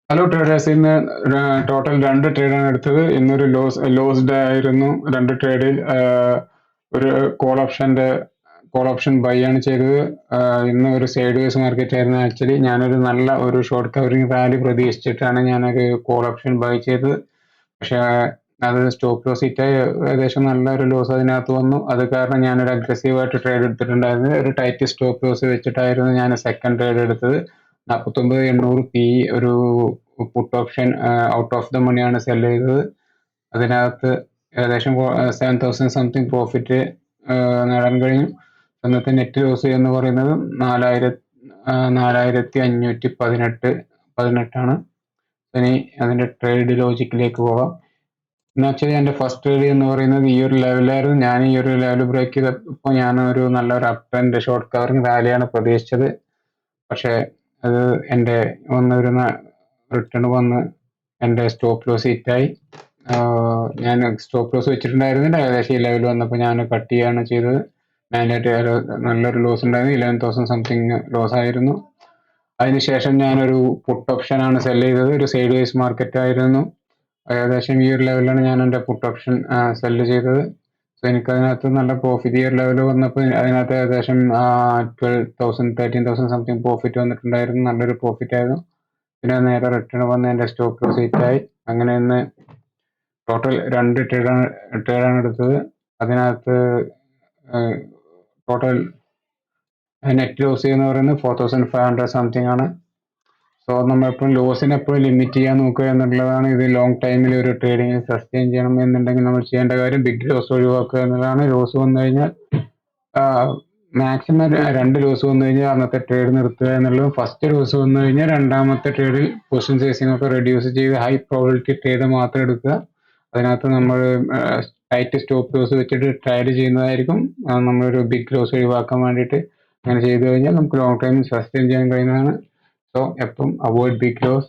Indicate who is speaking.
Speaker 1: Hello traders, ഇന്ന് total 2 ട്രേഡാണ് എടുത്തത്. ഇന്നൊരു ലോസ് ഡേ ആയിരുന്നു. 2 ട്രേഡിൽ ഒരു കോൾ ഓപ്ഷൻ ബൈ ആണ് ചെയ്തത്. ഇന്ന് ഒരു സൈഡ് വേസ് മാർക്കറ്റ് ആയിരുന്നു. ആക്ച്വലി ഞാനൊരു നല്ല ഒരു ഷോർട്ട് കവറിങ് റാലി പ്രതീക്ഷിച്ചിട്ടാണ് ഞാനൊരു കോൾ ഓപ്ഷൻ ബൈ ചെയ്തത്. പക്ഷേ അത് സ്റ്റോപ്പ് ലോസ് ഹിറ്റായി ഏകദേശം നല്ലൊരു ലോസ് അതിനകത്ത് വന്നു. അത് കാരണം ഞാനൊരു അഗ്രസീവായിട്ട് ട്രേഡ് എടുത്തിട്ടുണ്ടായിരുന്നു. ഒരു ടൈറ്റ് സ്റ്റോപ്പ് ലോസ് വെച്ചിട്ടായിരുന്നു ഞാൻ സെക്കൻഡ് ട്രേഡ് എടുത്തത്. 49,800 പി ഒരു puttu option out of the മണിയാണ് സെൽ ചെയ്തത്. അതിനകത്ത് ഏകദേശം 7,000 സംതിങ് പ്രോഫിറ്റ് നേടാൻ കഴിഞ്ഞു. ഇന്നത്തെ നെറ്റ് ലോസ് എന്ന് പറയുന്നത് 4,518 ഇനി അതിന്റെ ട്രേഡ് ലോജിക്കിലേക്ക് പോകാം. ആക്ച്വലി എൻ്റെ ഫസ്റ്റ് ട്രേഡ് എന്ന് പറയുന്നത് ഈ ഒരു ലെവലായിരുന്നു. ഞാൻ ഈ ഒരു ലെവൽ ബ്രേക്ക് ചെയ്തപ്പോൾ ഞാൻ ഒരു നല്ലൊരു അപ് ട്രെൻഡ് ഷോർട്ട് കവറിങ് റാലിയാണ് പ്രതീക്ഷിച്ചത്. പക്ഷേ അത് എൻ്റെ വന്നൊരു റിട്ടേൺ വന്ന് എൻ്റെ സ്റ്റോപ്പ് ലോസ് ഹിറ്റായി. ഞാൻ സ്റ്റോപ്പ് ലോസ് വെച്ചിട്ടുണ്ടായിരുന്നില്ല. ഏകദേശം ഈ ലെവൽ വന്നപ്പോൾ ഞാൻ കട്ട് ചെയ്യുകയാണ് ചെയ്തത്. മെയിനായിട്ട് നല്ലൊരു ലോസ് ഉണ്ടായിരുന്നു. 11,000 സംതിങ് ലോസ് ആയിരുന്നു. അതിനുശേഷം ഞാനൊരു പുട്ട് ഓപ്ഷനാണ് സെൽ ചെയ്തത്. ഒരു സൈഡ് വേസ് മാർക്കറ്റ് ആയിരുന്നു. ഏകദേശം ഈ ഒരു ലെവലിലാണ് ഞാൻ എൻ്റെ പുട്ട് ഓപ്ഷൻ സെല്ല് ചെയ്തത്. സോ എനിക്കതിനകത്ത് നല്ല പ്രോഫിറ്റ് ഈ ഒരു ലെവൽ വന്നപ്പോൾ അതിനകത്ത് ഏകദേശം 12,000 13,000 സംതിങ് പ്രോഫിറ്റ് വന്നിട്ടുണ്ടായിരുന്നു. നല്ലൊരു പ്രോഫിറ്റ് ആയിരുന്നു. പിന്നെ നേരെ റിട്ടേൺ വന്ന് എൻ്റെ സ്റ്റോപ്പ് ലോസ് ഹിറ്റായി. അങ്ങനെ ഇന്ന് ടോട്ടൽ 2 ട്രേഡാണ് എടുത്തത്. അതിനകത്ത് ടോട്ടൽ നെറ്റ് ലോസ് എന്ന് പറയുന്നത് 4,500 സംതിങ് ആണ്. സോ നമ്മൾ എപ്പോഴും ലോസിനെ എപ്പോഴും ലിമിറ്റ് ചെയ്യാൻ നോക്കുക എന്നുള്ളതാണ്. ഇത് ലോങ് ടൈമിൽ ഒരു ട്രേഡിങ്ങിൽ സസ്റ്റെയിൻ ചെയ്യണം എന്നുണ്ടെങ്കിൽ നമ്മൾ ചെയ്യേണ്ട കാര്യം ബിഗ് ലോസ് ഒഴിവാക്കുക എന്നുള്ളതാണ്. ലോസ് വന്നു കഴിഞ്ഞാൽ മാക്സിമം 2 ലോസ് വന്നു കഴിഞ്ഞാൽ അന്നത്തെ ട്രേഡ് നിർത്തുക എന്നുള്ളതും, ഫസ്റ്റ് ലോസ് വന്നു കഴിഞ്ഞാൽ രണ്ടാമത്തെ ട്രേഡിൽ പൊസിഷൻ സൈസിങ് ഒക്കെ റെഡ്യൂസ് ചെയ്ത് ഹൈ പ്രോബിലിറ്റി ട്രേഡ് മാത്രം എടുക്കുക. അതിനകത്ത് നമ്മൾ ടൈറ്റ് സ്റ്റോപ്പ് ലോസ് വെച്ചിട്ട് ട്രേഡ് ചെയ്യുന്നതായിരിക്കും നമ്മളൊരു ബിഗ് ലോസ് ഒഴിവാക്കാൻ വേണ്ടിയിട്ട്. അങ്ങനെ ചെയ്തു കഴിഞ്ഞാൽ നമുക്ക് ലോങ് ടൈമിൽ സസ്റ്റെയിൻ ചെയ്യാൻ കഴിയുന്നതാണ്. സോ എപ്പം അവോയ്ഡ് ബിഗ് ലോസ്.